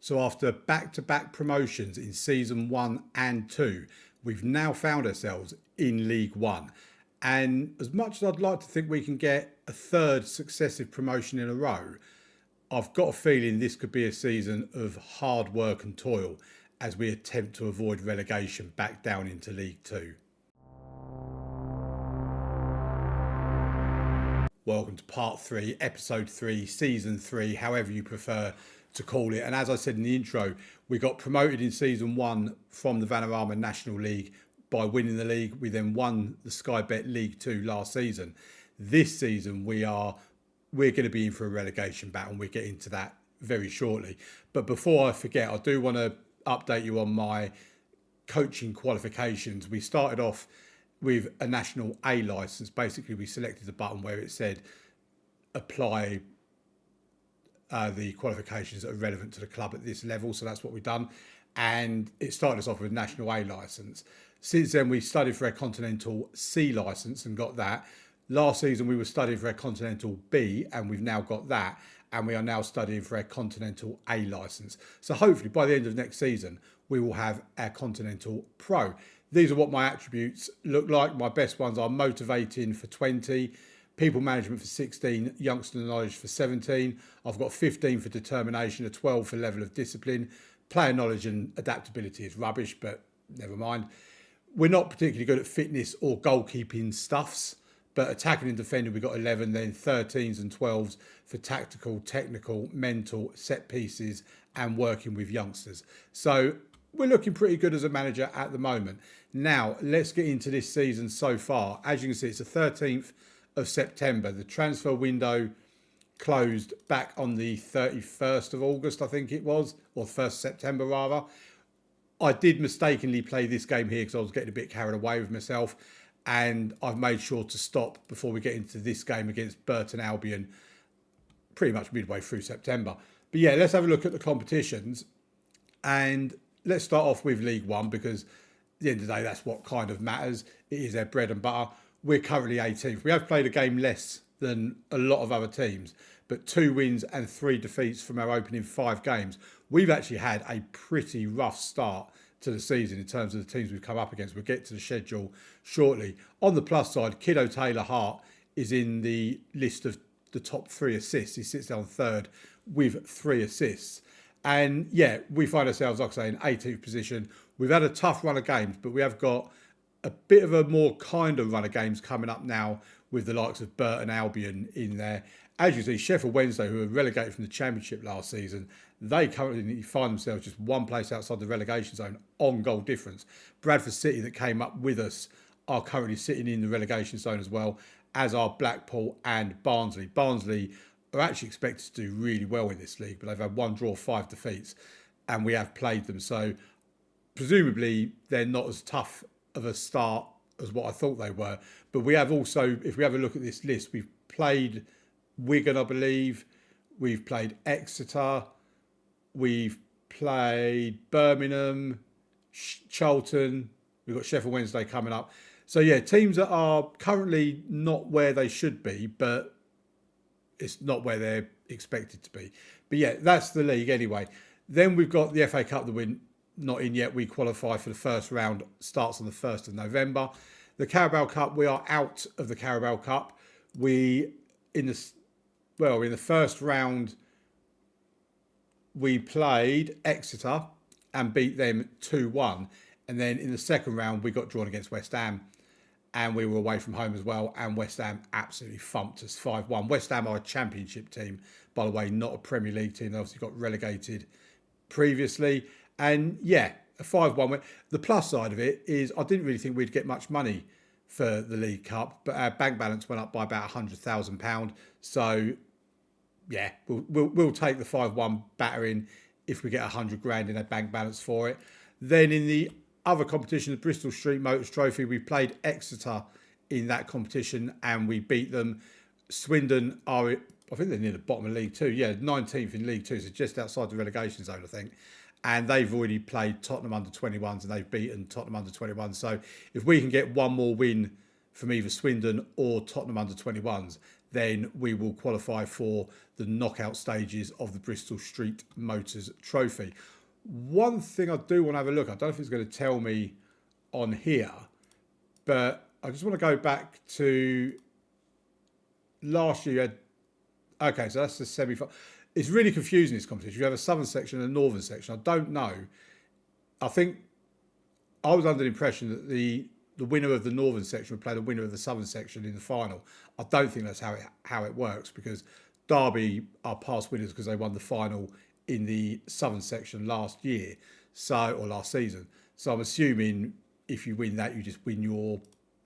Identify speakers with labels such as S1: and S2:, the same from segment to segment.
S1: So after back-to-back promotions in season 1 and 2, we've now found ourselves in League One. And as much as I'd like to think we can get a third successive promotion in a row, I've got a feeling this could be a season of hard work and toil as we attempt to avoid relegation back down into League Two. Welcome to part 3, episode 3, season 3, however you prefer to call it. And as I said in the intro, we got promoted in season 1 from the Vanarama National League by winning the league. We then won the Sky Bet League 2 last season. This season we're going to be in for a relegation battle, and we'll get into that very shortly. But before I forget, I do want to update you on my coaching qualifications. We started off with a National A licence. Basically, we selected a button where it said apply the qualifications that are relevant to the club at this level. So that's what we've done. And it started us off with a National A licence. Since then, we studied for a Continental C licence and got that. Last season, we were studying for a Continental B, and we've now got that. And we are now studying for a Continental A licence. So hopefully by the end of next season, we will have our Continental Pro. These are what my attributes look like. My best ones are motivating for 20, people management for 16, youngster knowledge for 17. I've got 15 for determination, a 12 for level of discipline. Player knowledge and adaptability is rubbish, but never mind. We're not particularly good at fitness or goalkeeping stuffs, but attacking and defending, we've got 11, then 13s and 12s for tactical, technical, mental, set pieces, and working with youngsters. So we're looking pretty good as a manager at the moment. Now, let's get into this season so far. As you can see, it's the 13th of September. The transfer window closed back on the 31st of August, I think it was, or 1st September rather. I did mistakenly play this game here because I was getting a bit carried away with myself, and I've made sure to stop before we get into this game against Burton Albion pretty much midway through September. But yeah, let's have a look at the competitions, and let's start off with League One because at the end of the day, that's what kind of matters. It is their bread and butter. We're currently 18th. We have played a game less than a lot of other teams, but 2 wins and 3 defeats from our opening 5 games. We've actually had a pretty rough start to the season in terms of the teams we've come up against. We'll get to the schedule shortly. On the plus side, Kiddo Taylor Hart is in the list of the top 3 assists. He sits down 3rd with 3 assists. And yeah, we find ourselves, like I say, in 18th position. We've had a tough run of games, but we have got a bit of a more kind of run of games coming up now with the likes of Burton Albion in there. As you see, Sheffield Wednesday, who were relegated from the Championship last season, they currently find themselves just one place outside the relegation zone on goal difference. Bradford City, that came up with us, are currently sitting in the relegation zone as well, as are Blackpool and Barnsley. Barnsley are actually expected to do really well in this league, but they've had 1 draw, 5 defeats, and we have played them. So presumably they're not as tough of a start as what I thought they were. But we have also, if we have a look at this list, we've played Wigan, I believe. We've played Exeter. We've played Birmingham, Charlton. We've got Sheffield Wednesday coming up. So yeah, teams that are currently not where they should be, but it's not where they're expected to be. But yeah, that's the league anyway. Then we've got the FA Cup that we're not in yet. We qualify for the first round, starts on the 1st of November. The Carabao Cup, we are out of the Carabao Cup. In the first round, we played Exeter and beat them 2-1. And then in the second round, we got drawn against West Ham. And we were away from home as well. And West Ham absolutely thumped us 5-1. West Ham are a Championship team, by the way, not a Premier League team. They obviously got relegated previously. And yeah, a 5-1 win. The plus side of it is I didn't really think we'd get much money for the League Cup, but our bank balance went up by about £100,000. So yeah, we'll take the 5-1 battering if we get 100 grand in our bank balance for it. Then in the other competition, the Bristol Street Motors Trophy, we played Exeter in that competition and we beat them. Swindon are, I think they're near the bottom of League Two. Yeah, 19th in League Two, so just outside the relegation zone, I think. And they've already played Tottenham under-21s and they've beaten Tottenham under-21s. So if we can get one more win from either Swindon or Tottenham under-21s, then we will qualify for the knockout stages of the Bristol Street Motors Trophy. One thing I do want to have a look, I don't know if it's going to tell me on here, but I just want to go back to last year. You had, okay, so that's the semi-final. It's really confusing, this competition. You have a southern section and a northern section. I don't know. I think I was under the impression that the winner of the northern section would play the winner of the southern section in the final. I don't think that's how it works, because Derby are past winners because they won the final in the southern section last year, or last season. So I'm assuming if you win that, you just win your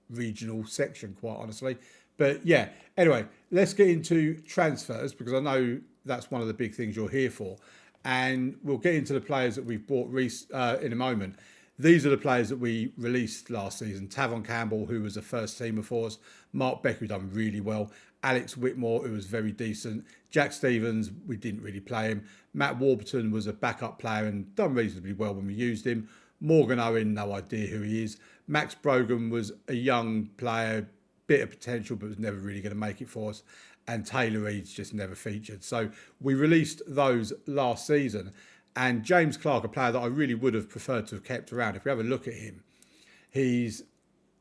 S1: regional section, quite honestly. But yeah, anyway, let's get into transfers, because I know that's one of the big things you're here for. And we'll get into the players that we've bought in a moment. These are the players that we released last season. Tavon Campbell, who was a first teamer for us. Mark Becker, who done really well. Alex Whitmore, who was very decent. Jack Stevens, we didn't really play him. Matt Warburton was a backup player and done reasonably well when we used him. Morgan Owen, no idea who he is. Max Brogan was a young player, bit of potential, but was never really going to make it for us. And Taylor Reid's just never featured. So we released those last season. And James Clark, a player that I really would have preferred to have kept around. If we have a look at him, he's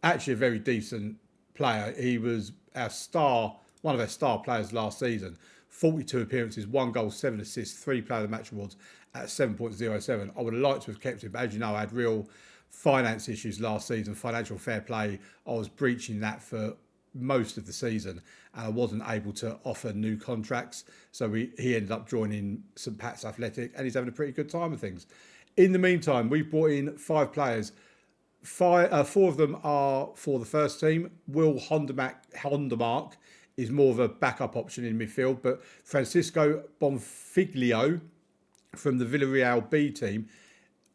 S1: actually a very decent player. He was one of our star players last season. 42 appearances, 1 goal, 7 assists, 3 player of the match awards at 7.07. I would have liked to have kept him, but as you know, I had real finance issues last season, financial fair play. I was breaching that for most of the season, and I wasn't able to offer new contracts. So he ended up joining St Pat's Athletic, and he's having a pretty good time of things. In the meantime, we brought in 5 players. 4 of them are for the first team. Will Hondermark is more of a backup option in midfield, but Francisco Bonfiglio from the Villarreal B team,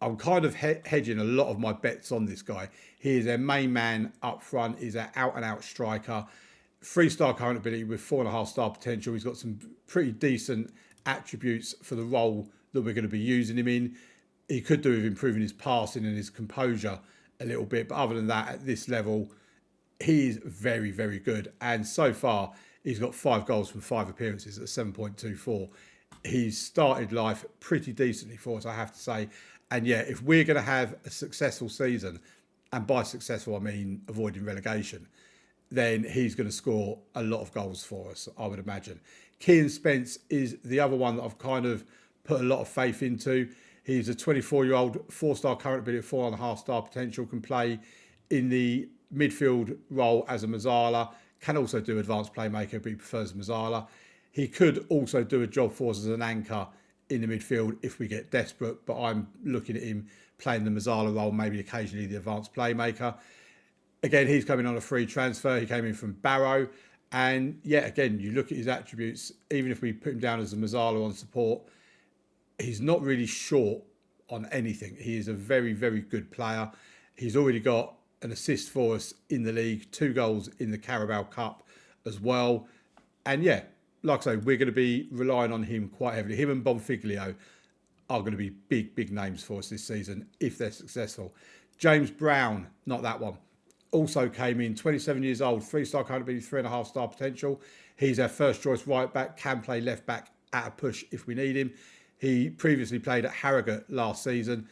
S1: I'm kind of hedging a lot of my bets on this guy. He is their main man up front. He's an out-and-out striker. 3-star current ability with 4.5-star potential. He's got some pretty decent attributes for the role that we're going to be using him in. He could do with improving his passing and his composure a little bit. But other than that, at this level, he is very, very good. And so far, he's got 5 goals from 5 appearances at 7.24. He's started life pretty decently for us, I have to say. And yeah, if we're going to have a successful season, and by successful I mean avoiding relegation, then he's going to score a lot of goals for us, I would imagine. Kean Spence is the other one that I've kind of put a lot of faith into. He's a 24-year-old, 4-star current ability, 4.5-star potential, can play in the midfield role as a Mazzala, can also do advanced playmaker, but he prefers Mazzala. He could also do a job for us as an anchor in the midfield if we get desperate, but I'm looking at him playing the Mazzala role, maybe occasionally the advanced playmaker. Again, he's coming on a free transfer. He came in from Barrow. And yeah, again, you look at his attributes, even if we put him down as a Mazzala on support, he's not really short on anything. He is a very, very good player. He's already got an assist for us in the league, 2 goals in the Carabao Cup as well. And yeah, like I say, we're going to be relying on him quite heavily. Him and Bonfiglio are going to be big, big names for us this season if they're successful. James Brown, not that one, also came in, 27 years old, 3-star current ability, 3.5-star potential. He's our first choice right back, can play left back at a push if we need him. He previously played at Harrogate last season.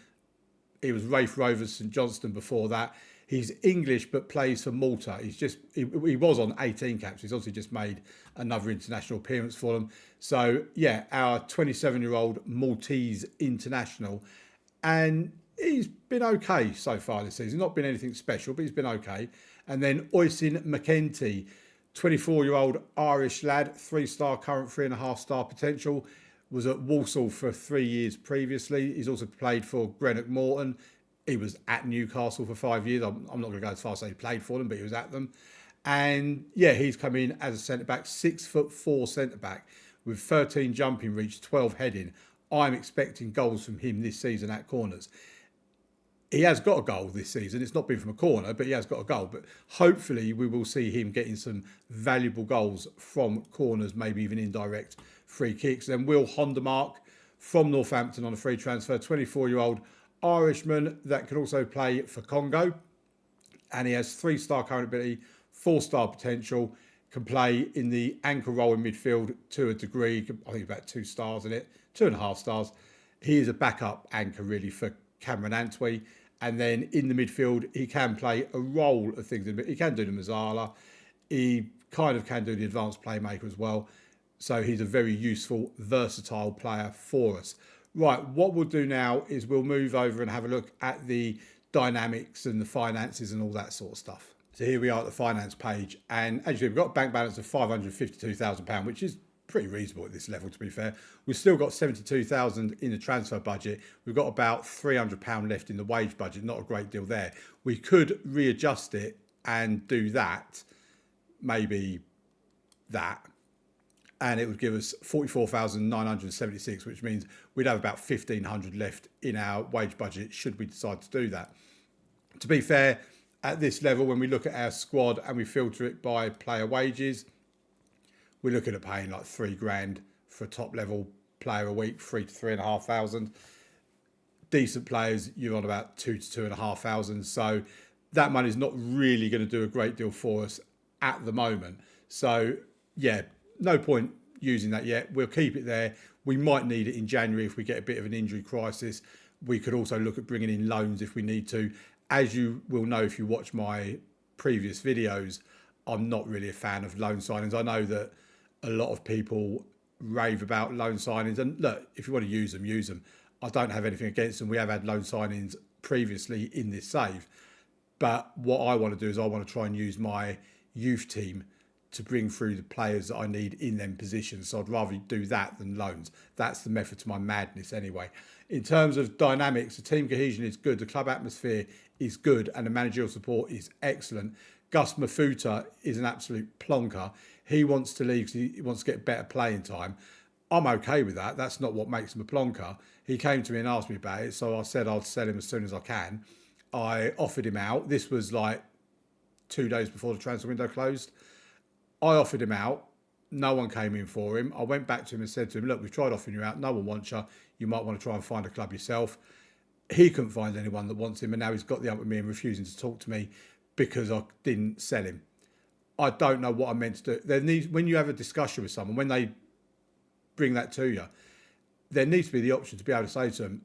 S1: He was Rafe Rovers, St Johnstone before that. He's English but plays for Malta. He was on 18 caps. He's obviously just made another international appearance for them. So yeah, our 27-year-old Maltese international, and he's been okay so far this season. Not been anything special, but he's been okay. And then Oisin McEntee, 24-year-old Irish lad, 3-star current, 3.5-star potential. Was at Walsall for 3 years previously. He's also played for Greenock Morton. He was at Newcastle for 5 years. I'm not going to go as far as say he played for them, but he was at them. And yeah, he's come in as a centre-back, 6'4" centre-back with 13 jumping reach, 12 heading. I'm expecting goals from him this season at corners. He has got a goal this season. It's not been from a corner, but he has got a goal. But hopefully we will see him getting some valuable goals from corners, maybe even indirect free kicks. Then Will Hondermark from Northampton on a free transfer, 24-year-old Irishman that can also play for Congo. And he has 3-star current ability, 4-star potential. can play in the anchor role in midfield to a degree. I think about 2 stars in it, 2.5 stars. He is a backup anchor really for Cameron Antwi. And then in the midfield, he can play a role of things. He can do the Mazzala. He kind of can do the advanced playmaker as well. So he's a very useful, versatile player for us. Right, what we'll do now is we'll move over and have a look at the dynamics and the finances and all that sort of stuff. So here we are at the finance page, and as you see, we've got a bank balance of £552,000, which is pretty reasonable at this level, to be fair. We've still got £72,000 in the transfer budget. We've got about £300 left in the wage budget, not a great deal there. We could readjust it and do that, maybe that, and it would give us 44,976, which means we'd have about 1,500 left in our wage budget should we decide to do that. To be fair, at this level, when we look at our squad and we filter it by player wages, we're looking at paying like £3,000 for a top level player a week, 3,000 to 3,500. Decent players, you're on about 2,000 to 2,500. So that money's not really going to do a great deal for us at the moment. So yeah, no point using that yet. We'll keep it there. We might need it in January if we get a bit of an injury crisis. We could also look at bringing in loans if we need to. As you will know if you watch my previous videos, I'm not really a fan of loan signings. I know that a lot of people rave about loan signings, and look, if you want to use them, use them. I don't have anything against them. We have had loan signings previously in this save, but what I want to do is I want to try and use my youth team to bring through the players that I need in them positions. So I'd rather do that than loans. That's the method to my madness anyway. In terms of dynamics, the team cohesion is good, the club atmosphere is good, and the managerial support is excellent. Gus Mafuta is an absolute plonker. He wants to leave because he wants to get better playing time. I'm okay with that. That's not what makes him a plonker. He came to me and asked me about it, so I said I'd sell him as soon as I can. I offered him out. This was like 2 days before the transfer window closed. I offered him out. No one came in for him. I went back to him and said to him, look, we've tried offering you out. No one wants you. You might want to try and find a club yourself. He couldn't find anyone that wants him, and now he's got the up with me and refusing to talk to me because I didn't sell him. I don't know what I meant to do. When you have a discussion with someone, when they bring that to you, there needs to be the option to be able to say to them,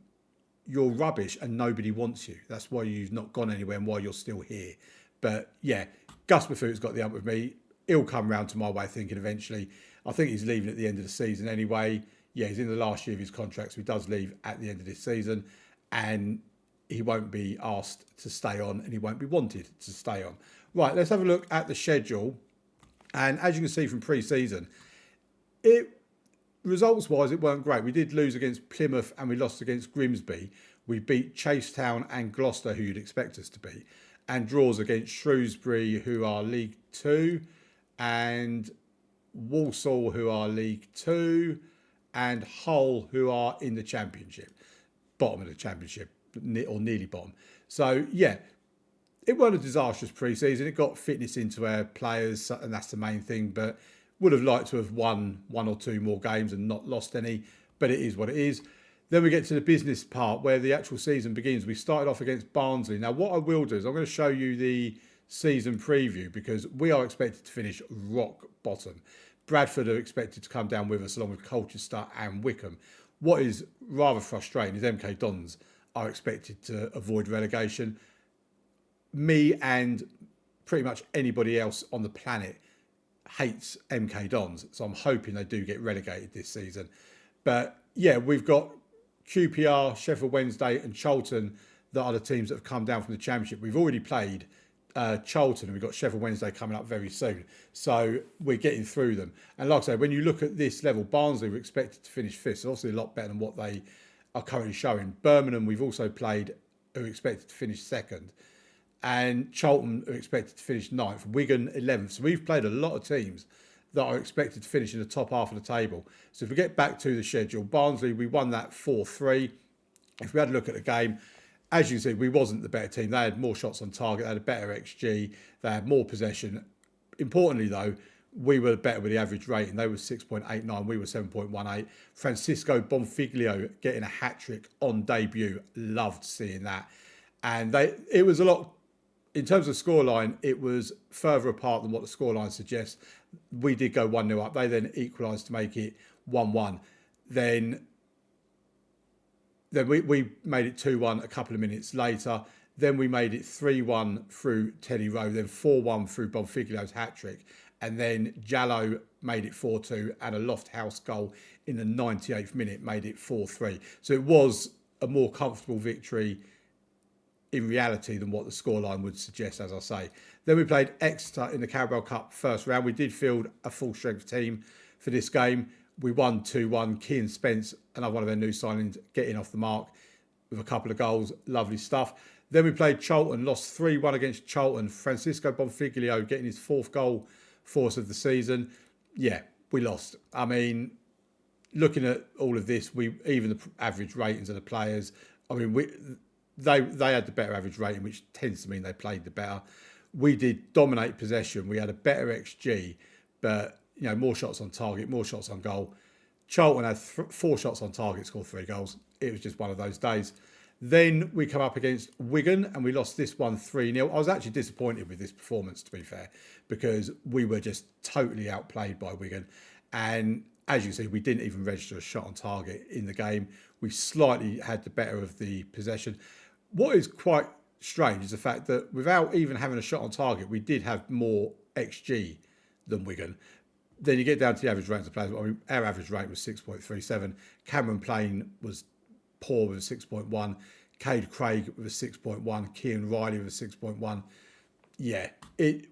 S1: you're rubbish and nobody wants you. That's why you've not gone anywhere and why you're still here. But yeah, Gus Mafu's got the up with me. He'll come round to my way of thinking eventually. I think he's leaving at the end of the season anyway. Yeah, he's in the last year of his contract, so he does leave at the end of this season. And he won't be asked to stay on and he won't be wanted to stay on. Right, let's have a look at the schedule. And as you can see from pre-season, results-wise, it weren't great. We did lose against Plymouth and we lost against Grimsby. We beat Chasetown and Gloucester, who you'd expect us to beat, and draws against Shrewsbury, who are League 2, and Walsall, who are League 2, and Hull, who are in the Championship, bottom of the Championship, or nearly bottom. So, yeah, it wasn't a disastrous pre-season. It got fitness into our players, and that's the main thing, but would have liked to have won 1 or 2 more games and not lost any, but it is what it is. Then we get to the business part where the actual season begins. We started off against Barnsley. Now, what I will do is I'm going to show you the season preview because we are expected to finish rock bottom. Bradford are expected to come down with us along with Colchester and Wickham. What is rather frustrating is MK Dons are expected to avoid relegation. Me and pretty much anybody else on the planet hates MK Dons, so I'm hoping they do get relegated this season. But yeah, we've got QPR, Sheffield Wednesday and Charlton that are the teams that have come down from the Championship. We've already played Charlton and we've got Sheffield Wednesday coming up very soon. So we're getting through them. And like I say, when you look at this level, Barnsley were expected to finish 5th, so obviously a lot better than what they are currently showing. Birmingham we've also played, who are expected to finish 2nd. And Charlton are expected to finish 9th. Wigan 11th. So we've played a lot of teams that are expected to finish in the top half of the table. So if we get back to the schedule, Barnsley, we won that 4-3. If we had a look at the game, as you can see, we wasn't the better team. They had more shots on target. They had a better XG. They had more possession. Importantly, though, we were better with the average rating. They were 6.89. We were 7.18. Francisco Bonfiglio getting a hat-trick on debut. Loved seeing that. And it was a lot. In terms of scoreline, it was further apart than what the scoreline suggests. We did go 1-0 up. They then equalised to make it 1-1. Then we made it 2-1 a couple of minutes later. Then we made it 3-1 through Teddy Rowe, then 4-1 through Bonfiglio's hat-trick. And then Jallo made it 4-2, and a Lofthouse goal in the 98th minute made it 4-3. So it was a more comfortable victory in reality than what the scoreline would suggest, as I say. Then we played Exeter in the Carabao Cup first round. We did field a full-strength team for this game. We won 2-1. Kean Spence, another one of their new signings, getting off the mark with a couple of goals. Lovely stuff. Then we played Charlton, lost 3-1 against Charlton. Francisco Bonfiglio getting his 4th goal for us of the season. Yeah, we lost. I mean, looking at all of this, even the average ratings of the players, I mean, they had the better average rating, which tends to mean they played the better. We did dominate possession. We had a better XG, but more shots on target, more shots on goal. Charlton had 4 shots on target, scored 3 goals. It was just one of those days. Then we come up against Wigan and we lost this one 3-0. I was actually disappointed with this performance, to be fair, because we were just totally outplayed by Wigan. And as you see, we didn't even register a shot on target in the game. We slightly had the better of the possession. What is quite strange is the fact that without even having a shot on target, we did have more XG than Wigan. Then you get down to the average ratings of players. I mean, our average rate was 6.37. Cameron Plain was poor with a 6.1. Cade Craig with a 6.1. Kean Riley with a 6.1. Yeah,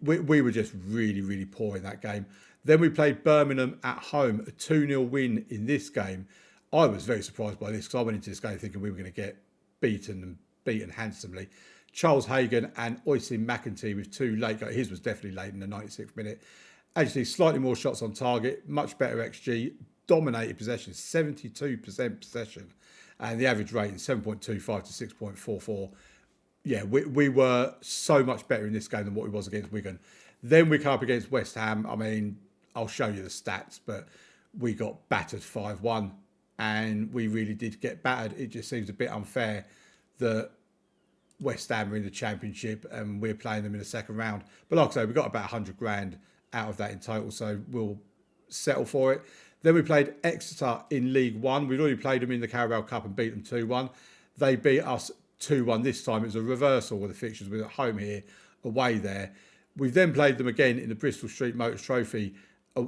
S1: we were just really, really poor in that game. Then we played Birmingham at home, a 2-0 win in this game. I was very surprised by this because I went into this game thinking we were going to get beaten handsomely. Charles Hagan and Oisin McEntee with 2 late goals. His was definitely late in the 96th minute. As you see, slightly more shots on target, much better XG, dominated possession, 72% possession, and the average rating 7.25 to 6.44. Yeah, we were so much better in this game than what we was against Wigan. Then we come up against West Ham. I mean, I'll show you the stats, but we got battered 5-1, and we really did get battered. It just seems a bit unfair that West Ham are in the Championship and we're playing them in the second round. But like I say, we got about 100 grand out of that in total, so we'll settle for it. Then we played Exeter in League One. We'd already played them in the Carabao Cup and beat them 2-1. They beat us 2-1 this time. It was a reversal of the fixtures. We were at home here, away there. We've then played them again in the Bristol Street Motors Trophy.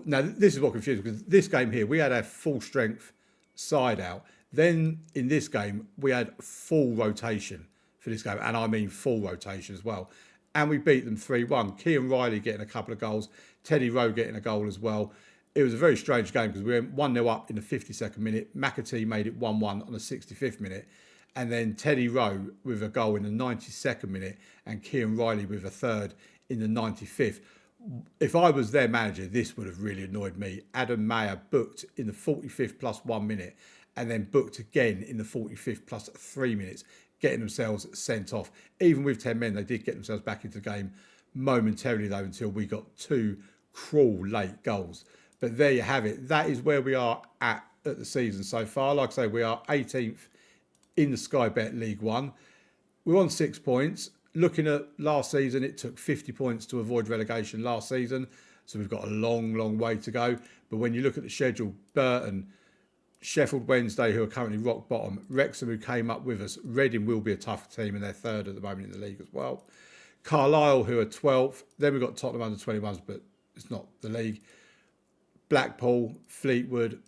S1: Now, this is what confused me, because this game here, we had our full strength side out. Then in this game, we had full rotation for this game, and I mean full rotation as well. And we beat them 3-1. Kean Riley getting a couple of goals, Teddy Rowe getting a goal as well. It was a very strange game because we went 1-0 up in the 52nd minute. McAtee made it 1-1 on the 65th minute. And then Teddy Rowe with a goal in the 92nd minute and Kean Riley with a third in the 95th. If I was their manager, this would have really annoyed me. Adam Mayer booked in the 45th plus 1 minute and then booked again in the 45th plus 3 minutes, getting themselves sent off. Even with 10 men, they did get themselves back into the game momentarily, though, until we got 2 cruel late goals. But there you have it. That is where we are at the season so far. Like I say, we are 18th in the Sky Bet League One. We're on 6 points. Looking at last season, it took 50 points to avoid relegation last season. So we've got a long, long way to go. But when you look at the schedule, Burton, Sheffield Wednesday, who are currently rock bottom, Wrexham, who came up with us, Reading will be a tough team and they're 3rd at the moment in the league as well. Carlisle, who are 12th. Then we've got Tottenham under 21s, but it's not the league. Blackpool, Fleetwood,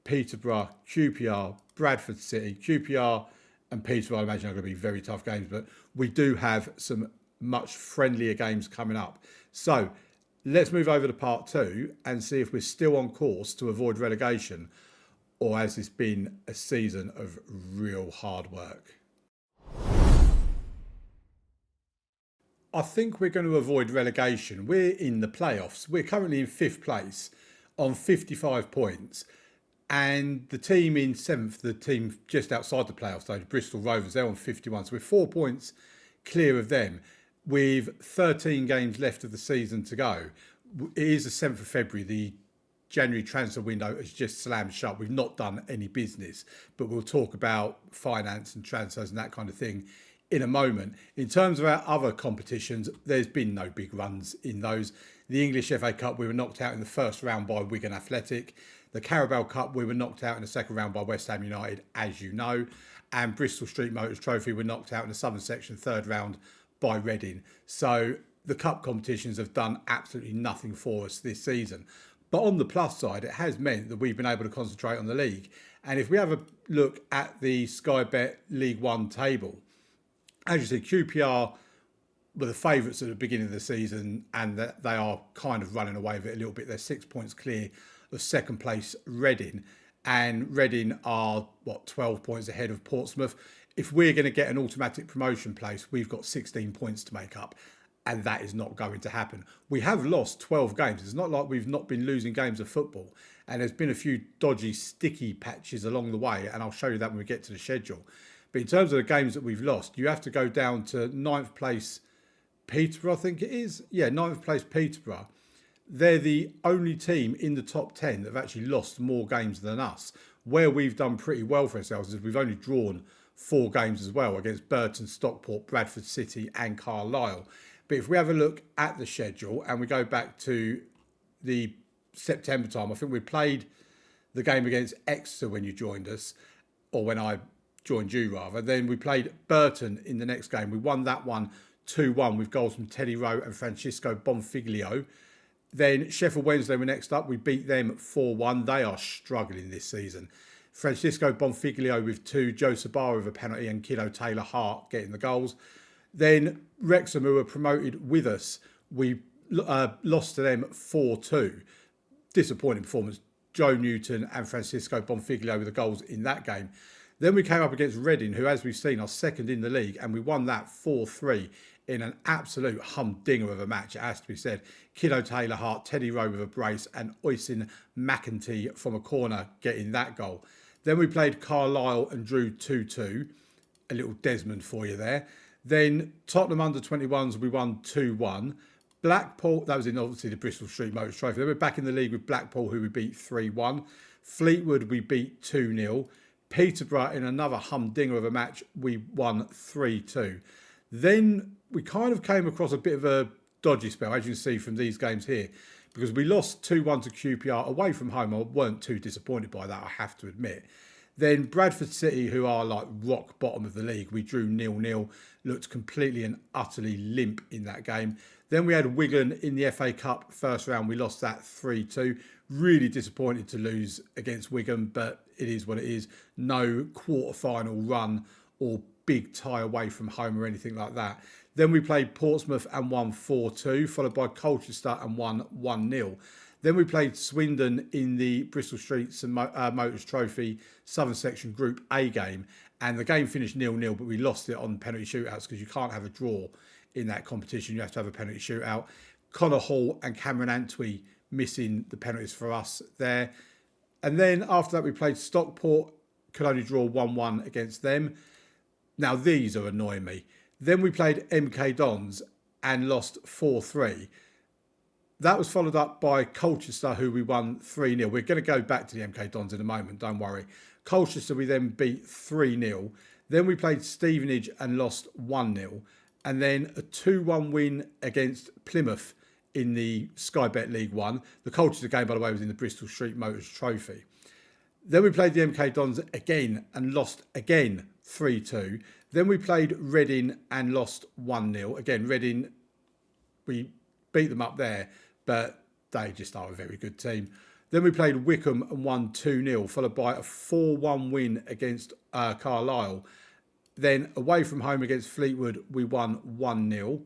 S1: Peterborough, QPR, Bradford City. QPR and Peterborough, I imagine, are going to be very tough games, but we do have some much friendlier games coming up. So let's move over to part 2 and see if we're still on course to avoid relegation, or has this been a season of real hard work? I think we're going to avoid relegation. We're in the playoffs. We're currently in 5th place on 55 points. And the team in 7th, the team just outside the playoffs, though, the Bristol Rovers, they're on 51. So we're 4 points clear of them with 13 games left of the season to go. It is the 7th of February. The January transfer window has just slammed shut. We've not done any business, but we'll talk about finance and transfers and that kind of thing in a moment. In terms of our other competitions, there's been no big runs in those. The English FA Cup, we were knocked out in the first round by Wigan Athletic. The Carabao Cup, we were knocked out in the second round by West Ham United, as you know. And Bristol Street Motors Trophy were knocked out in the Southern Section third round by Reading. So the cup competitions have done absolutely nothing for us this season. But on the plus side, it has meant that we've been able to concentrate on the league. And if we have a look at the Sky Bet League One table, as you see, QPR were the favourites at the beginning of the season, and that they are kind of running away with it a little bit. They're 6 points clear of second place Reading, and Reading are 12 points ahead of Portsmouth. If we're going to get an automatic promotion place, we've got 16 points to make up, and that is not going to happen. We have lost 12 games. It's not like we've not been losing games of football, and there's been a few dodgy, sticky patches along the way, and I'll show you that when we get to the schedule. But in terms of the games that we've lost, you have to go down to 9th place Peterborough, I think it is. Yeah, 9th place Peterborough. They're the only team in the top 10 that have actually lost more games than us. Where we've done pretty well for ourselves is we've only drawn 4 games as well against Burton, Stockport, Bradford City and Carlisle. But if we have a look at the schedule and we go back to the September time, I think we played the game against Exeter when you joined us, or when I joined you rather. Then we played Burton in the next game. We won that one 2-1 with goals from Teddy Rowe and Francisco Bonfiglio. Then Sheffield Wednesday were next up. We beat them 4-1. They are struggling this season. Francisco Bonfiglio with 2, Joe Sabara with a penalty, and Kiddo Taylor-Hart getting the goals. Then Wrexham, who were promoted with us, we lost to them 4-2. Disappointing performance. Joe Newton and Francisco Bonfiglio with the goals in that game. Then we came up against Reading, who, as we've seen, are second in the league, and we won that 4-3 in an absolute humdinger of a match, it has to be said. Kiddo Taylor-Hart, Teddy Rowe with a brace, and Oisin McEntee from a corner getting that goal. Then we played Carlisle and drew 2-2. A little Desmond for you there. Then Tottenham under-21s, we won 2-1. Blackpool, that was in obviously the Bristol Street Motors Trophy. Then we're back in the league with Blackpool, who we beat 3-1. Fleetwood, we beat 2-0. Peterborough, in another humdinger of a match, we won 3-2. Then we kind of came across a bit of a dodgy spell, as you can see from these games here, because we lost 2-1 to QPR away from home. I weren't too disappointed by that, I have to admit. Then Bradford City, who are like rock bottom of the league, we drew 0-0, looked completely and utterly limp in that game. Then we had Wigan in the FA Cup first round. We lost that 3-2. Really disappointed to lose against Wigan, but it is what it is. No quarter-final run or big tie away from home or anything like that. Then we played Portsmouth and won 4-2, followed by Colchester and won 1-0. Then we played Swindon in the Bristol Streets and Motors Trophy Southern Section Group A game, and the game finished 0-0, but we lost it on penalty shootouts because you can't have a draw in that competition. You have to have a penalty shootout. Connor Hall and Cameron Antwi missing the penalties for us there. And then after that, we played Stockport, could only draw 1-1 against them. Now, these are annoying me. Then we played MK Dons and lost 4-3. That was followed up by Colchester, who we won 3-0. We're going to go back to the MK Dons in a moment, don't worry. Colchester, we then beat 3-0. Then we played Stevenage and lost 1-0. And then a 2-1 win against Plymouth in the Sky Bet League One. The Colchester game, by the way, was in the Bristol Street Motors Trophy. Then we played the MK Dons again and lost again 3-2. Then we played Reading and lost 1-0. Again, Reading, we beat them up there, but they just are a very good team. Then we played Wickham and won 2-0, followed by a 4-1 win against Carlisle. Then away from home against Fleetwood, we won 1-0.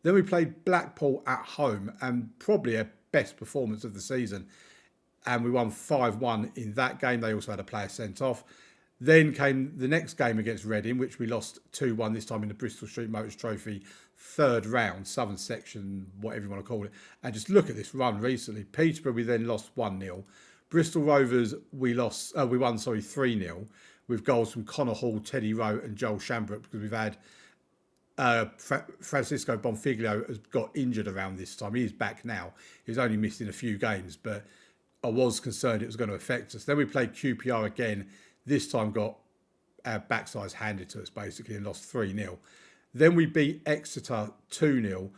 S1: Then we played Blackpool at home, and probably a best performance of the season. And we won 5-1 in that game. They also had a player sent off. Then came the next game against Reading, which we lost 2-1, this time in the Bristol Street Motors Trophy third round, Southern Section, whatever you want to call it. And just look at this run recently. Peterborough, we then lost 1-0. Bristol Rovers, we won 3-0 with goals from Connor Hall, Teddy Rowe and Joel Shambrook, because we've had Francisco Bonfiglio has got injured around this time. He is back now. He's only missed in a few games, but I was concerned it was going to affect us. Then we played QPR again. This time got our backsides handed to us, basically, and lost 3-0. Then we beat Exeter 2-0.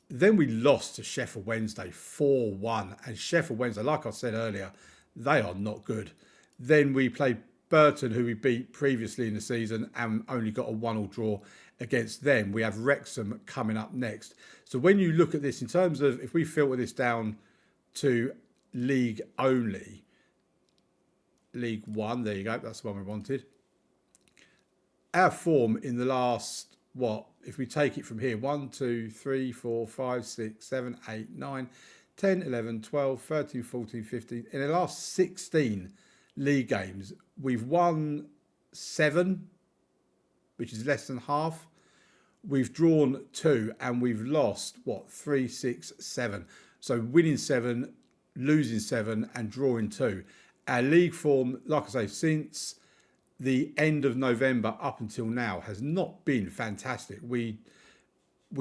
S1: Then we lost to Sheffield Wednesday 4-1. And Sheffield Wednesday, like I said earlier, they are not good. Then we played Burton, who we beat previously in the season, and only got a 1-1 draw against them. We have Wrexham coming up next. So when you look at this, in terms of if we filter this down to league only, League One, there you go, that's the one we wanted. Our form in the last, if we take it from here, 1, 2, 3, 4, 5, 6, 7, 8, 9, 10, 11, 12, 13, 14, 15. In the last 16 league games, we've won 7, which is less than half. We've drawn 2 and we've lost, 3, 6, 7. So winning 7, losing 7 and drawing 2. Our league form, like I say, since the end of November up until now has not been fantastic. We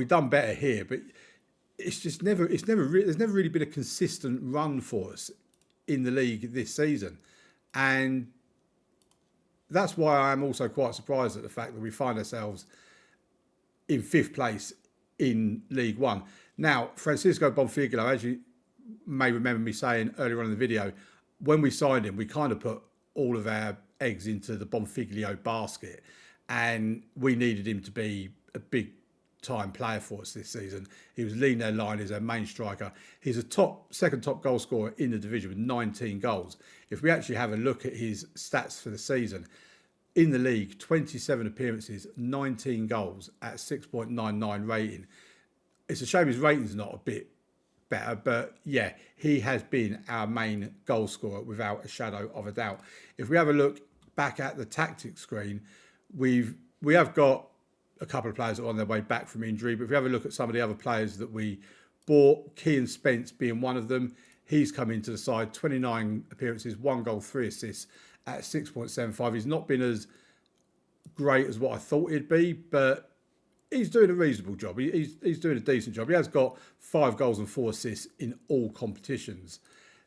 S1: done better here, but there's never really been a consistent run for us in the league this season. And that's why I'm also quite surprised at the fact that we find ourselves in 5th place in League One. Now, Francisco Bonfiglio, as you may remember me saying earlier on in the video, when we signed him, we kind of put all of our eggs into the Bonfiglio basket, and we needed him to be a big time player for us this season. He was leading their line as our main striker. He's a second top goal scorer in the division with 19 goals. If we actually have a look at his stats for the season, in the league, 27 appearances, 19 goals at 6.99 rating. It's a shame his rating's not a bit better, but yeah, he has been our main goal scorer without a shadow of a doubt. If we have a look back at the tactics screen, we have got a couple of players that are on their way back from injury, but if we have a look at some of the other players that we bought, Kean Spence being one of them, he's come into the side, 29 appearances, 1 goal, 3 assists at 6.75. He's not been as great as what I thought he'd be, but he's doing a reasonable job. He's doing a decent job. He has got 5 goals and 4 assists in all competitions.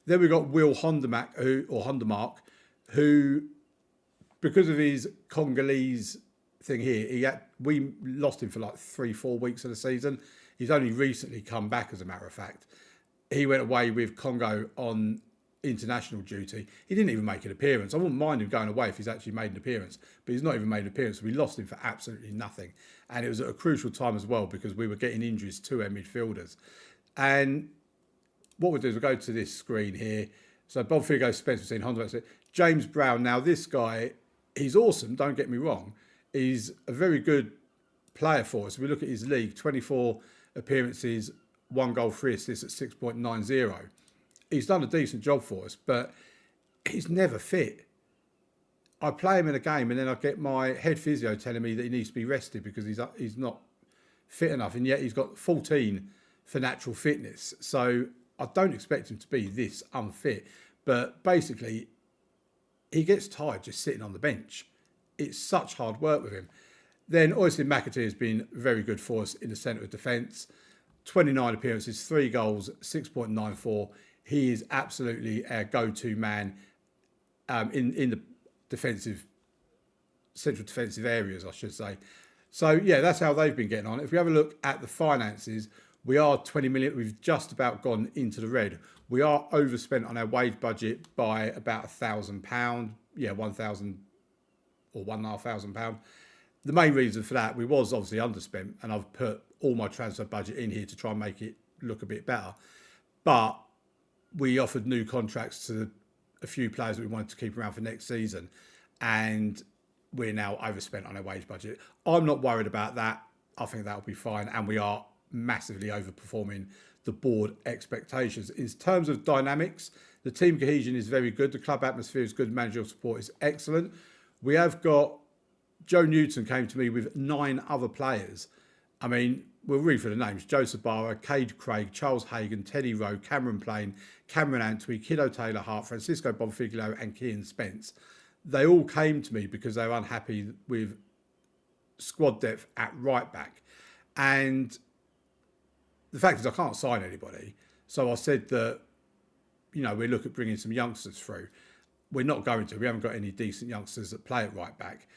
S1: Then we've got Will Hondermark, who, because of his Congolese thing here, we lost him for like 3-4 weeks of the season. He's only recently come back, as a matter of fact. He went away with Congo on international duty. He didn't even make an appearance. I wouldn't mind him going away if he's actually made an appearance, but he's not even made an appearance. We lost him for absolutely nothing. And it was at a crucial time as well, because we were getting injuries to our midfielders. And what we'll do is we'll go to this screen here. So Bonfiglio, Spencer, seen Honda. James Brown. Now this guy, he's awesome, don't get me wrong. He's a very good player for us. We look at his league, 24 appearances, 1 goal, 3 assists at 6.90. He's done a decent job for us, but he's never fit. I play him in a game and then I get my head physio telling me that he needs to be rested because he's not fit enough, and yet he's got 14 for natural fitness. So I don't expect him to be this unfit, but basically he gets tired just sitting on the bench. It's such hard work with him. Then Oisin McAtee has been very good for us in the centre of defence. 29 appearances, 3 goals, 6.94. He is absolutely our go-to man in the central defensive areas, I should say. So, yeah, that's how they've been getting on. If we have a look at the finances, we are 20 million. We've just about gone into the red. We are overspent on our wage budget by about £1,000. Yeah, 1,000 or £1,500. The main reason for that, we was obviously underspent, and I've put all my transfer budget in here to try and make it look a bit better. But we offered new contracts to a few players that we wanted to keep around for next season, and we're now overspent on our wage budget. I'm not worried about that. I think that'll be fine, and we are massively overperforming the board expectations. In terms of dynamics, the team cohesion is very good. The club atmosphere is good. Managerial support is excellent. We have got Joe Newton came to me with 9 other players. I mean, we'll read for the names: Joe Sabara, Cade Craig, Charles Hagan, Teddy Rowe, Cameron Plain, Cameron Antwi, Kiddo Taylor Hart, Francisco Bonfiglio and Kean Spence. They all came to me because they were unhappy with squad depth at right back. And the fact is I can't sign anybody. So I said that, we look at bringing some youngsters through. We're not going to. We haven't got any decent youngsters that play at right back.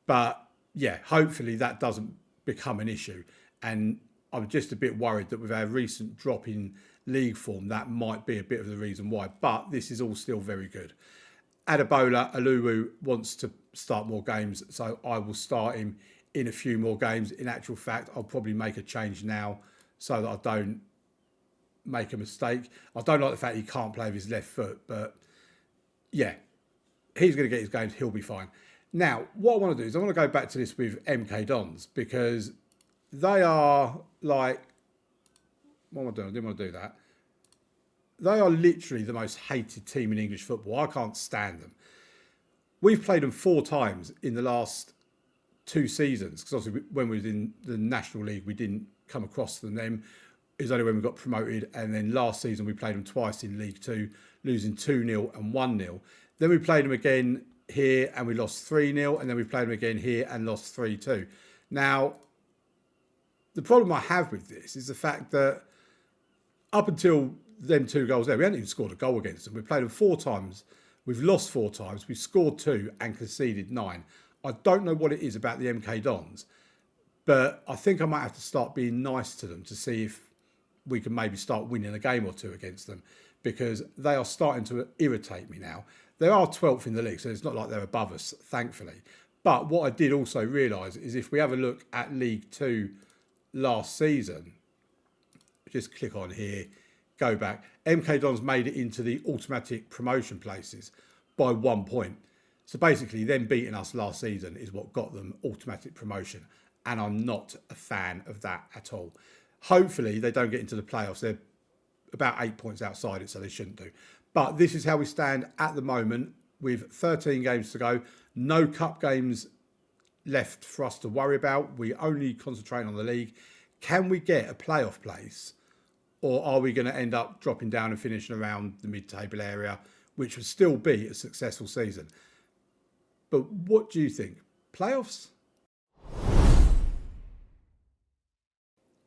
S1: But, yeah, hopefully that doesn't become an issue. And I'm just a bit worried that with our recent drop in league form, that might be a bit of the reason why. But this is all still very good. Adebola Aluwu wants to start more games, so I will start him in a few more games. In actual fact, I'll probably make a change now so that I don't make a mistake. I don't like the fact he can't play with his left foot, but yeah, he's going to get his games. He'll be fine. Now, what I want to do is I want to go back to this with MK Dons because they are like, what am I doing? I didn't want to do that. They are literally the most hated team in English football. I can't stand them. We've played them 4 times in the last 2 seasons because obviously when we was in the National League, we didn't come across them then. It was only when we got promoted, and then last season we played them twice in League 2, losing 2-0 and 1-0. Then we played them again here and we lost 3-0, and then we played them again here and lost 3-2. Now, the problem I have with this is the fact that up until them 2 goals there, we hadn't even scored a goal against them. We played them 4 times, we've lost 4 times, we've scored 2 and conceded 9. I don't know what it is about the MK Dons, but I think I might have to start being nice to them to see if we can maybe start winning a game or 2 against them, because they are starting to irritate me now. They are 12th in the league, so it's not like they're above us, thankfully. But what I did also realise is if we have a look at League 2 last season, just click on here, go back, MK Dons made it into the automatic promotion places by 1 point. So basically them beating us last season is what got them automatic promotion, and I'm not a fan of that at all. Hopefully they don't get into the playoffs. They're about 8 points outside it, so they shouldn't do. But this is how we stand at the moment with 13 games to go. No cup games left for us to worry about. We only concentrate on the league. Can we get a playoff place, or are we going to end up dropping down and finishing around the mid-table area, which would still be a successful season? But what do you think? Playoffs?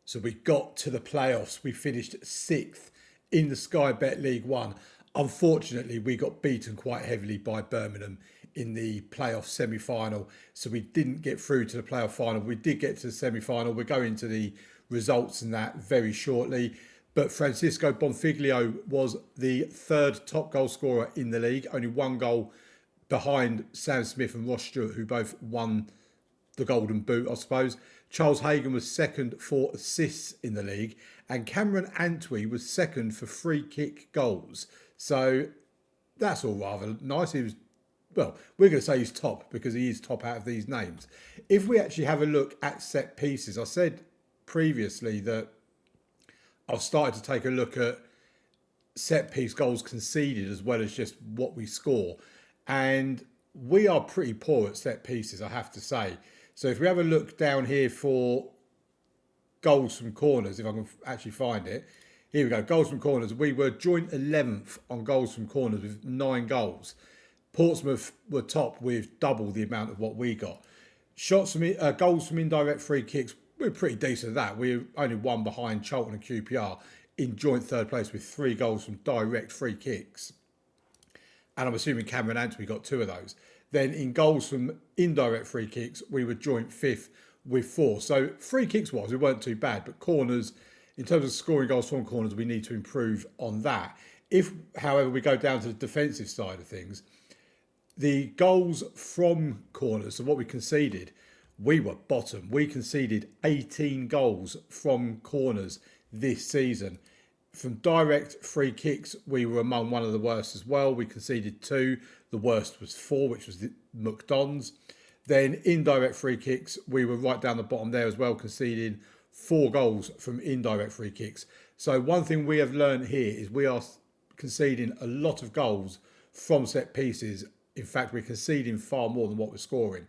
S1: So we got to the playoffs. We finished 6th in the Sky Bet League 1. Unfortunately, we got beaten quite heavily by Birmingham in the playoff semi-final. So we didn't get through to the playoff final. We did get to the semi-final. We're going to the results in that very shortly. But Francisco Bonfiglio was the 3rd top goal scorer in the league. Only 1 goal behind Sam Smith and Ross Stewart, who both won the Golden Boot, I suppose. Charles Hagan was 2nd for assists in the league, and Cameron Antwi was 2nd for free kick goals. So that's all rather nice. He was, well, we're going to say he's top because he is top out of these names. If we actually have a look at set pieces, I said previously that I've started to take a look at set piece goals conceded as well as just what we score. And we are pretty poor at set pieces, I have to say. So if we have a look down here for goals from corners, if I can actually find it. Here we go, goals from corners. We were joint 11th on goals from corners with 9 goals. Portsmouth were top with double the amount of what we got. Shots from goals from indirect free kicks, we were pretty decent at that. We were only 1 behind Charlton and QPR in joint 3rd place with 3 goals from direct free kicks. And I'm assuming Cameron Antwi got 2 of those. Then in goals from indirect free kicks, we were joint 5th with 4. So free kicks wise, we weren't too bad. But corners, in terms of scoring goals from corners, we need to improve on that. If, however, we go down to the defensive side of things, the goals from corners, so what we conceded, we were bottom. We conceded 18 goals from corners this season. From direct free kicks, we were among one of the worst as well. We conceded 2. The worst was 4, which was the McDonald's. Then indirect free kicks, we were right down the bottom there as well, conceding 4 goals from indirect free kicks. So one thing we have learned here is we are conceding a lot of goals from set pieces. In fact, we're conceding far more than what we're scoring.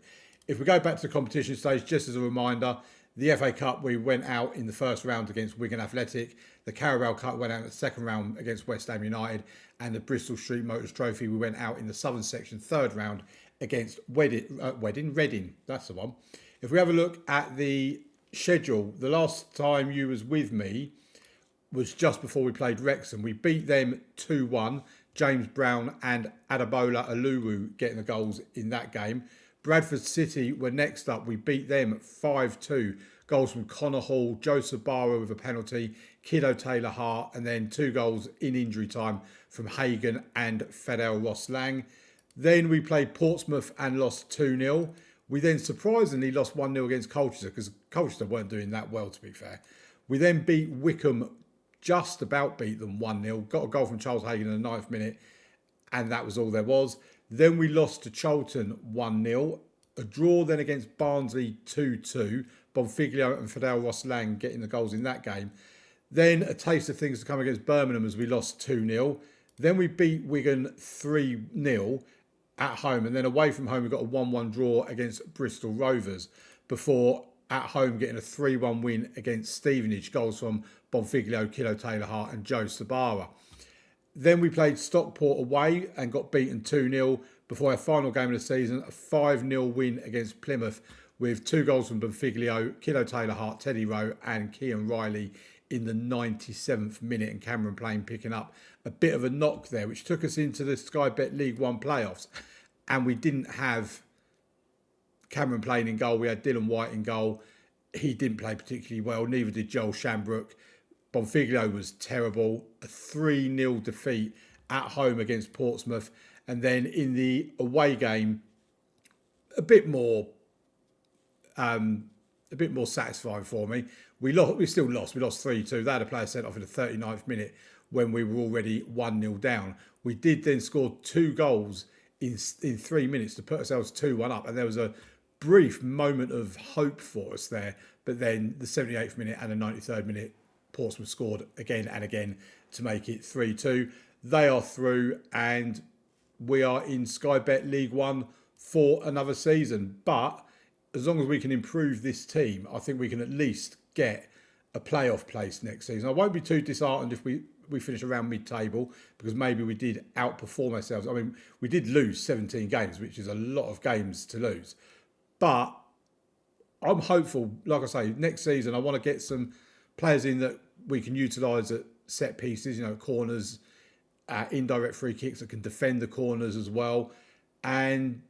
S1: If we go back to the competition stage, just as a reminder, the FA Cup, we went out in the first round against Wigan Athletic. The Carabao Cup went out in the second round against West Ham United. And the Bristol Street Motors Trophy, we went out in the Southern Section third round against Reading. That's the one. If we have a look at the schedule, the last time you was with me was just before we played Wrexham. We beat them 2-1. James Brown and Adebola Aluwu getting the goals in that game. Bradford City were next up. We beat them 5-2. Goals from Connor Hall, Joe Sabara with a penalty, Kiddo Taylor-Hart, and then 2 goals in injury time from Hagan and Fadel Ross-Lang. Then we played Portsmouth and lost 2-0. We then surprisingly lost 1-0 against Colchester because Colchester weren't doing that well, to be fair. We then beat Wickham, just about beat them 1-0. Got a goal from Charles Hagan in the 9th minute, and that was all there was. Then we lost to Charlton 1-0. A draw then against Barnsley 2-2. Bonfiglio and Fadel Ross-Lang getting the goals in that game. Then a taste of things to come against Birmingham as we lost 2-0. Then we beat Wigan 3-0 at home. And then away from home, we got a 1-1 draw against Bristol Rovers before at home getting a 3-1 win against Stevenage. Goals from Bonfiglio, Kiddo Taylor-Hart and Joe Sabara. Then we played Stockport away and got beaten 2-0 before our final game of the season, a 5-0 win against Plymouth with 2 goals from Bonfiglio, Kiddo Taylor-Hart, Teddy Rowe and Kean Riley in the 97th minute, and Cameron Plain picking up a bit of a knock there, which took us into the Sky Bet League One playoffs. And we didn't have Cameron Plain in goal. We had Dylan White in goal. He didn't play particularly well. Neither did Joel Shambrook. Bonfiglio was terrible. A 3-0 defeat at home against Portsmouth. And then in the away game, a bit more satisfying for me. We still lost. We lost 3-2. They had a player sent off in the 39th minute when we were already 1-0 down. We did then score 2 goals in 3 minutes to put ourselves 2-1 up. And there was a brief moment of hope for us there. But then the 78th minute and the 93rd minute, Portsmouth scored again and again to make it 3-2. They are through and we are in Sky Bet League One for another season. But as long as we can improve this team, I think we can at least get a playoff place next season. I won't be too disheartened if we finish around mid-table because maybe we did outperform ourselves. I mean, we did lose 17 games, which is a lot of games to lose. But I'm hopeful, like I say, next season I want to get some players in that we can utilise at set pieces, corners, indirect free kicks that can defend the corners as well. And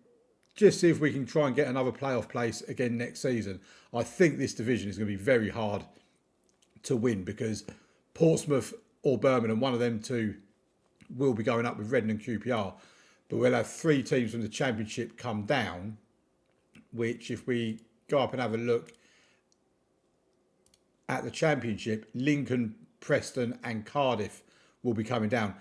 S1: just see if we can try and get another playoff place again next season. I think this division is going to be very hard to win because Portsmouth or Birmingham, one of them two, will be going up with Reading and QPR. But we'll have 3 teams from the Championship come down, which if we go up and have a look at the Championship, Lincoln, Preston and Cardiff will be coming down.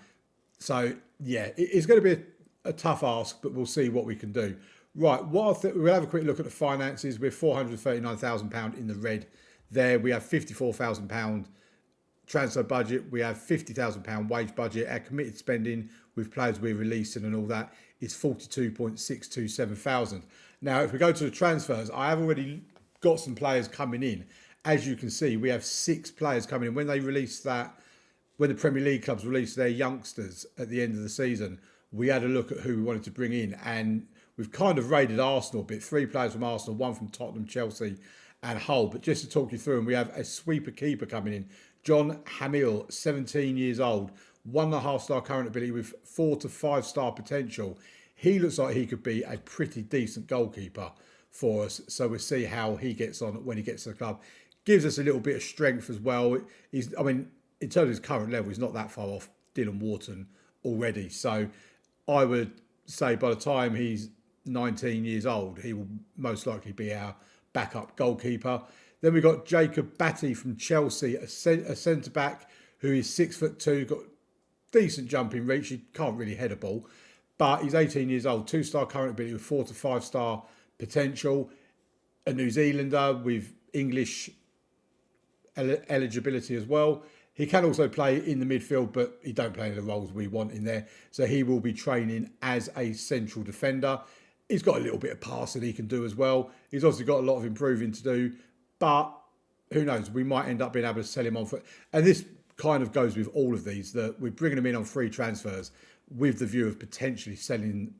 S1: So, yeah, it's going to be a tough ask, but we'll see what we can do. Right, we'll have a quick look at the finances. We're £439,000 in the red there. We have £54,000 transfer budget. We have £50,000 wage budget. Our committed spending with players we're releasing and all that is 42.627 thousand. Now, if we go to the transfers, I have already got some players coming in. As you can see, we have 6 players coming in. When the Premier League clubs released their youngsters at the end of the season, we had a look at who we wanted to bring in, and we've kind of raided Arsenal a bit. 3 players from Arsenal, 1 from Tottenham, Chelsea and Hull. But just to talk you through them, we have a sweeper keeper coming in. John Hamill, 17 years old, 1.5-star current ability with 4 to 5-star potential. He looks like he could be a pretty decent goalkeeper for us. So we'll see how he gets on when he gets to the club. Gives us a little bit of strength as well. In terms of his current level, he's not that far off Dylan Wharton already. So I would say by the time he's 19 years old, he will most likely be our backup goalkeeper. Then we've got Jacob Batty from Chelsea, a centre-back who is 6'2", got decent jumping reach. He can't really head a ball, but he's 18 years old, 2-star current ability with 4 to 5-star potential. A New Zealander with English eligibility as well. He can also play in the midfield, but he don't play in the roles we want in there. So he will be training as a central defender. He's got a little bit of passing he can do as well. He's obviously got a lot of improving to do, but who knows? We might end up being able to sell him on for. And this kind of goes with all of these, that we're bringing them in on free transfers with the view of potentially selling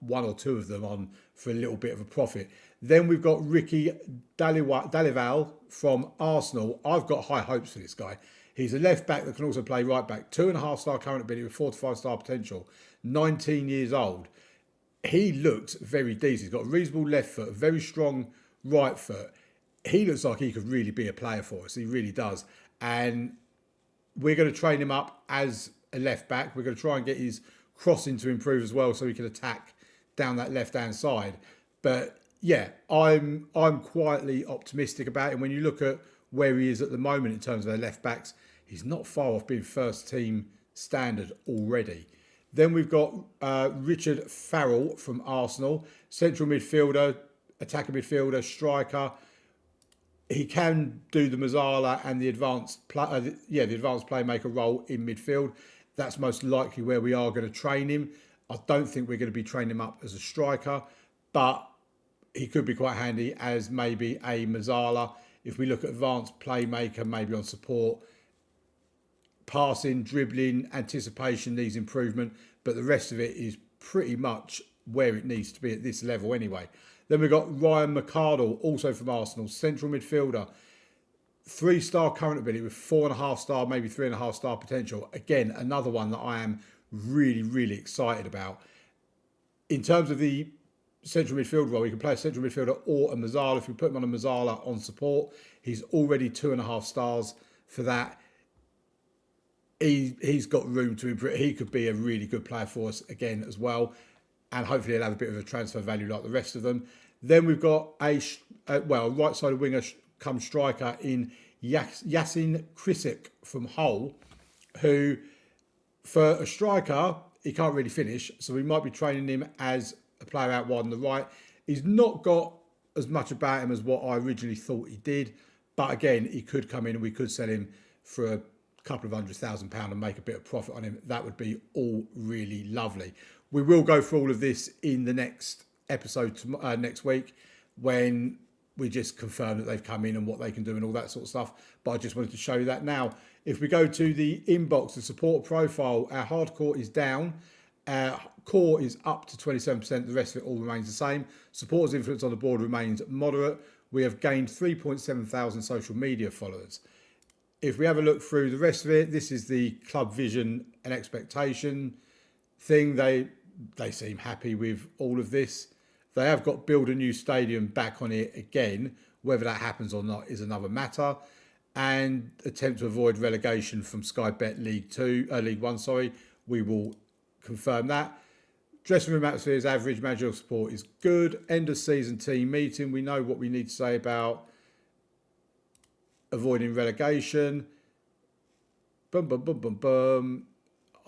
S1: 1 or 2 of them on for a little bit of a profit. Then we've got Ricky Dalival from Arsenal. I've got high hopes for this guy. He's a left back that can also play right back. 2.5-star current ability with 4 to 5-star potential. 19 years old. he looks very decent. He's got a reasonable left foot, a very strong right foot. He looks like he could really be a player for us. He really does. And we're going to train him up as a left back. We're going to try and get his crossing to improve as well, so he can attack down that left hand side. But yeah, I'm quietly optimistic about him. When you look at where he is at the moment in terms of their left backs, he's not far off being first team standard already. Then we've got Richard Farrell from Arsenal, central midfielder, attacking midfielder, striker. He can do the Mazzala and the advanced playmaker role in midfield. That's most likely where we are going to train him. I don't think we're going to be training him up as a striker, but he could be quite handy as maybe a Mazzala. If we look at advanced playmaker, maybe on support, passing, dribbling, anticipation needs improvement, but the rest of it is pretty much where it needs to be at this level anyway. Then we've got Ryan McArdle, also from Arsenal, central midfielder, 3-star current ability with 4.5-star, maybe 3.5-star potential. Again, another one that I am really, really excited about. In terms of the central midfield role, you can play a central midfielder or a Mazzala. If we put him on a Mazzala on support, he's already 2.5 stars for that. He's got room to improve. He could be a really good player for us again as well. And hopefully he'll have a bit of a transfer value like the rest of them. Then we've got a right-sided winger come striker in Yasin Krisic from Hull, who, for a striker, he can't really finish. So we might be training him as a player out wide on the right. He's not got as much about him as what I originally thought he did. But again, he could come in and we could sell him for a couple of £100,000 and make a bit of profit on him. That would be all really lovely. We will go through all of this in the next episode next week, when we just confirm that they've come in and what they can do and all that sort of stuff. But I just wanted to show you that now. If we go to the inbox, the support profile, our hardcore is down. Our core is up to 27%. The rest of it all remains the same. Supporters' influence on the board remains moderate. We have gained 3.7 thousand social media followers. If we have a look through the rest of it, this is the club vision and expectation thing. They seem happy with all of this. They have got build a new stadium back on it again. Whether that happens or not is another matter. And attempt to avoid relegation from Sky Bet League 1. We will confirm that. Dressing room atmosphere is average. Managerial support is good. End of season team meeting. We know what we need to say about avoiding relegation. I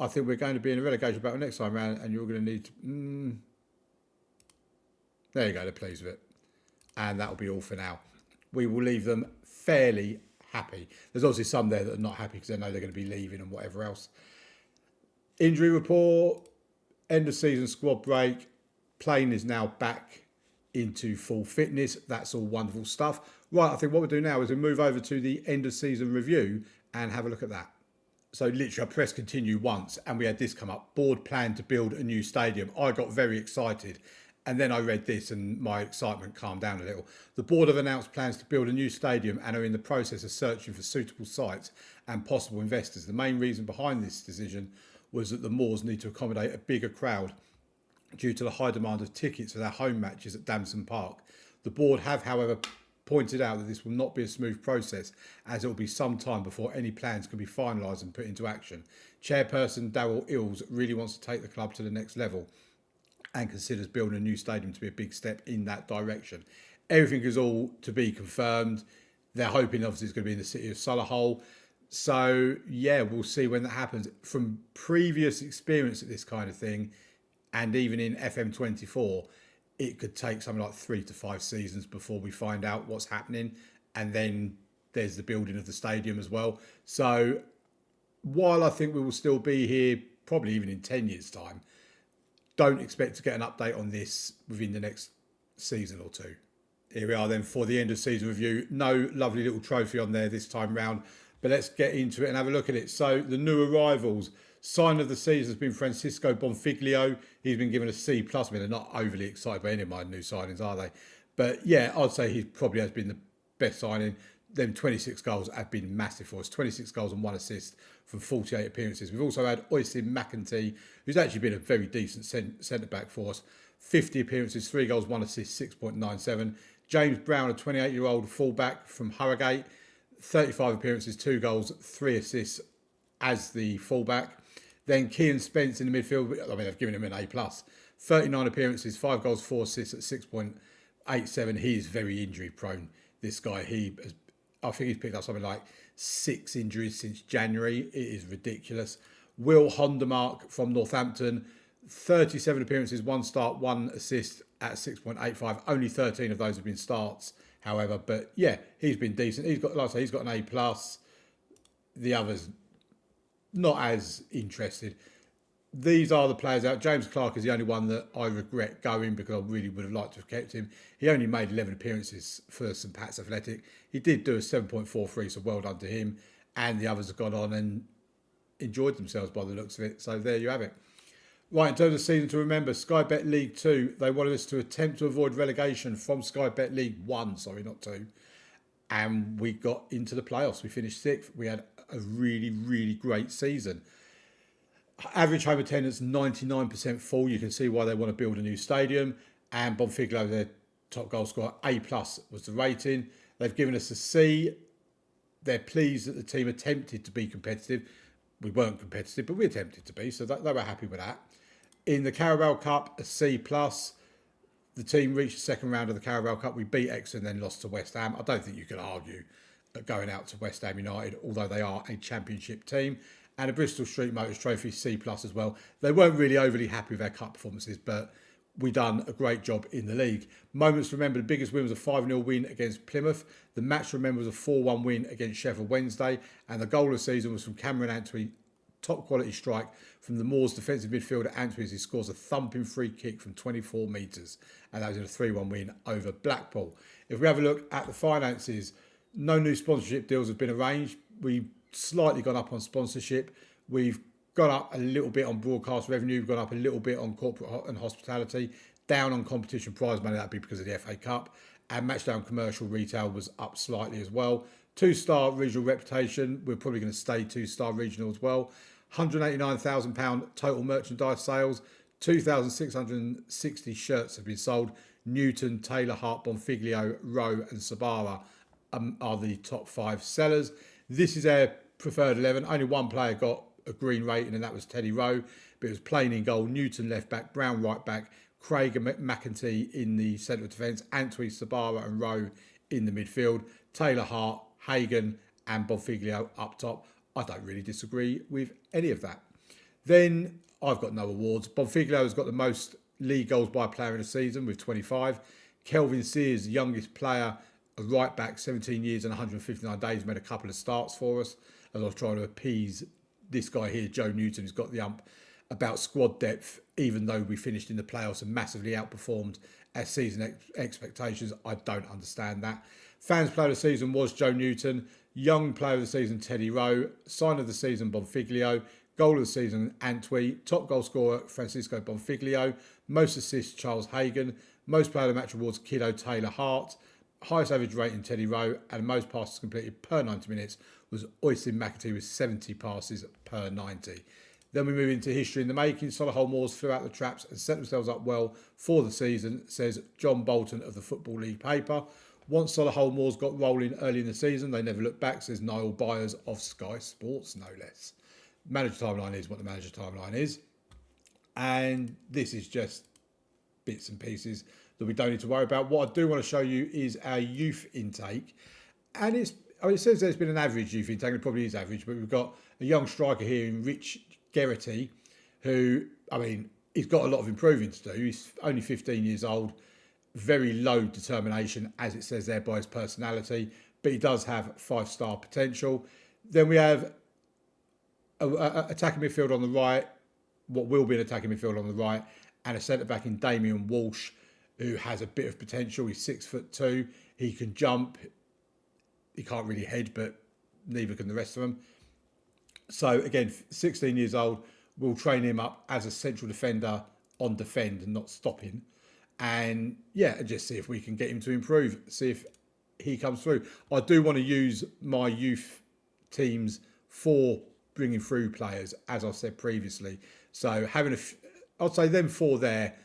S1: think we're going to be in a relegation battle next time round, and you're going to need to... There you go, they're pleased with it. And that'll be all for now. We will leave them fairly happy. There's obviously some there that are not happy because they know they're going to be leaving and whatever else. Injury report, end of season squad break. Plane is now back into full fitness. That's all wonderful stuff. Right, I think what we'll do now is we'll move over to the end of season review and have a look at that. So literally I pressed continue once and we had this come up. Board planned to build a new stadium. I got very excited. And then I read this and my excitement calmed down a little. The board have announced plans to build a new stadium and are in the process of searching for suitable sites and possible investors. The main reason behind this decision was that the Moors need to accommodate a bigger crowd due to the high demand of tickets for their home matches at Damson Park. The board have, however, pointed out that this will not be a smooth process, as it will be some time before any plans can be finalised and put into action. Chairperson Darryl Ills really wants to take the club to the next level and considers building a new stadium to be a big step in that direction. Everything is all to be confirmed. They're hoping obviously it's going to be in the city of Solihull. So yeah, we'll see when that happens. From previous experience at this kind of thing, and even in FM24, it could take something like 3 to 5 seasons before we find out what's happening. And then there's the building of the stadium as well. So while I think we will still be here, probably even in 10 years' time, don't expect to get an update on this within the next season or two. Here we are then for the end of season review. No lovely little trophy on there this time round, but let's get into it and have a look at it. So the new arrivals, sign of the season has been Francisco Bonfiglio. He's been given a C+. I mean, they're not overly excited by any of my new signings, are they? But yeah, I'd say he probably has been the best signing. Them 26 goals have been massive for us. 26 goals and 1 assist from 48 appearances. We've also had Oisin McEntee, who's actually been a very decent centre-back for us. 50 appearances, 3 goals, 1 assist, 6.97. James Brown, a 28-year-old fullback from Harrogate, 35 appearances, 2 goals, 3 assists as the fullback. Then Kean Spence in the midfield. I mean, I've given him an A+. 39 appearances, 5 goals, 4 assists at 6.87. He is very injury prone, this guy. I think he's picked up something like 6 injuries since January. It is ridiculous. Will Hondermark from Northampton, 37 appearances, 1 start, 1 assist at 6.85. Only 13 of those have been starts, however. But yeah, he's been decent. He's got, like I say, he's got an A+. The others, not as interested. These are the players out. James Clark is the only one that I regret going because I really would have liked to have kept him. He only made 11 appearances for St Pat's Athletic. He did do a 7.43, so well done to him. And the others have gone on and enjoyed themselves by the looks of it. So there you have it. Right, in terms of season to remember, Sky Bet League 2, they wanted us to attempt to avoid relegation from Sky Bet League 1, sorry, not 2. And we got into the playoffs. We finished 6th. We had a really, really great season. Average home attendance 99% full. You can see why they want to build a new stadium. And Bonfiglio, their top goal scorer, A+ was the rating. They've given us a C. They're pleased that the team attempted to be competitive. We weren't competitive, but we attempted to be, so they were happy with that. In the Carabao Cup, a C+. The team reached the second round of the Carabao Cup. We beat Exeter and then lost to West Ham. I don't think you can argue going out to West Ham United, although they are a championship team. And a Bristol Street Motors Trophy C+ as well. They weren't really overly happy with their cup performances, but we done a great job in the league. Moments to remember, the biggest win was a 5-0 win against Plymouth. The match to remember was a 4-1 win against Sheffield Wednesday. And the goal of the season was from Cameron Antwi, top quality strike from the Moors defensive midfielder Antwi as he scores a thumping free kick from 24 metres. And that was in a 3-1 win over Blackpool. If we have a look at the finances, no new sponsorship deals have been arranged. We've slightly gone up on sponsorship. We've gone up a little bit on broadcast revenue. We've gone up a little bit on corporate and hospitality. Down on competition prize money, that'd be because of the FA Cup. And Matchdown commercial retail was up slightly as well. 2-star regional reputation. We're probably going to stay 2-star regional as well. £189,000 total merchandise sales. 2,660 shirts have been sold. Newton, Taylor, Hart, Bonfiglio, Rowe and Sabara are the top 5 sellers. This is our preferred 11. Only one player got a green rating, and that was Teddy Rowe. But it was plain in goal. Newton left back, Brown right back, Craig and McEntee in the centre of defence, Antwi, Sabara and Rowe in the midfield, Taylor, Hart, Hagan and Bonfiglio up top. I don't really disagree with any of that. Then I've got no awards. Bonfiglio has got the most league goals by a player in a season with 25. Kelvin Sears, the youngest player, a right back, 17 years and 159 days, made a couple of starts for us as I was trying to appease this guy here, Joe Newton, who's got the ump about squad depth, even though we finished in the playoffs and massively outperformed our season expectations. I don't understand that. Fans player of the season was Joe Newton. Young player of the season, Teddy Rowe. Sign of the season, Bonfiglio. Goal of the season, Antwi. Top goal scorer, Francisco Bonfiglio. Most assists, Charles Hagan. Most player of the match awards, Kiddo Taylor Hart. Highest average rating, Teddy Rowe. And most passes completed per 90 minutes was Oisin McAtee with 70 passes per 90. Then we move into history in the making. Solihull Moors threw out the traps and set themselves up well for the season, says John Bolton of the Football League paper. Once Solihull Moors got rolling early in the season, they never looked back, says Niall Byers of Sky Sports, no less. Manager timeline is what the manager timeline is. And this is just bits and pieces that we don't need to worry about. What I do want to show you is our youth intake. And it says there's been an average youth intake, it probably is average, but we've got a young striker here in Rich Geraghty, who, he's got a lot of improving to do. He's only 15 years old, very low determination, as it says there, by his personality, but he does have 5-star potential. Then we have a attacking midfield on the right, what will be an attacking midfield on the right, and a centre-back in Damien Walsh, who has a bit of potential. He's 6'2". He can jump. He can't really head, but neither can the rest of them. So again, 16 years old, we'll train him up as a central defender on defend and not stopping. And yeah, just see if we can get him to improve, see if he comes through. I do want to use my youth teams for bringing through players, as I said previously. So having I'd say them 4 there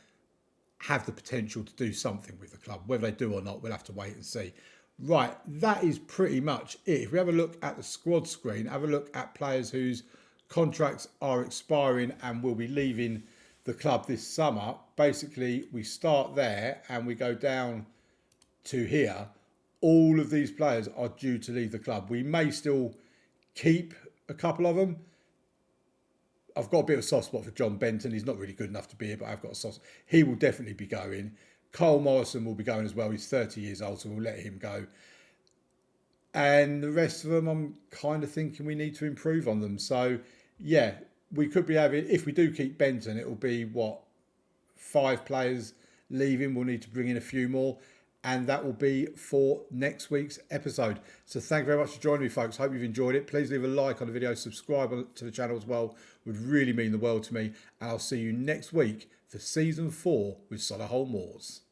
S1: have the potential to do something with the club. Whether they do or not, we'll have to wait and see. Right, that is pretty much it. If we have a look at the squad screen, have a look at players whose contracts are expiring and will be leaving the club this summer. Basically, we start there and we go down to here. All of these players are due to leave the club. We may still keep a couple of them. I've got a bit of a soft spot for John Benton. He's not really good enough to be here, but I've got a soft spot. He will definitely be going. Cole Morrison will be going as well. He's 30 years old, so we'll let him go. And the rest of them, I'm kind of thinking we need to improve on them. So, yeah, we could be having, if we do keep Benton, it will be, 5 players leaving. We'll need to bring in a few more. And that will be for next week's episode. So thank you very much for joining me, folks. Hope you've enjoyed it. Please leave a like on the video. Subscribe to the channel as well. Would really mean the world to me. And I'll see you next week for Season 4 with Solihull Moors.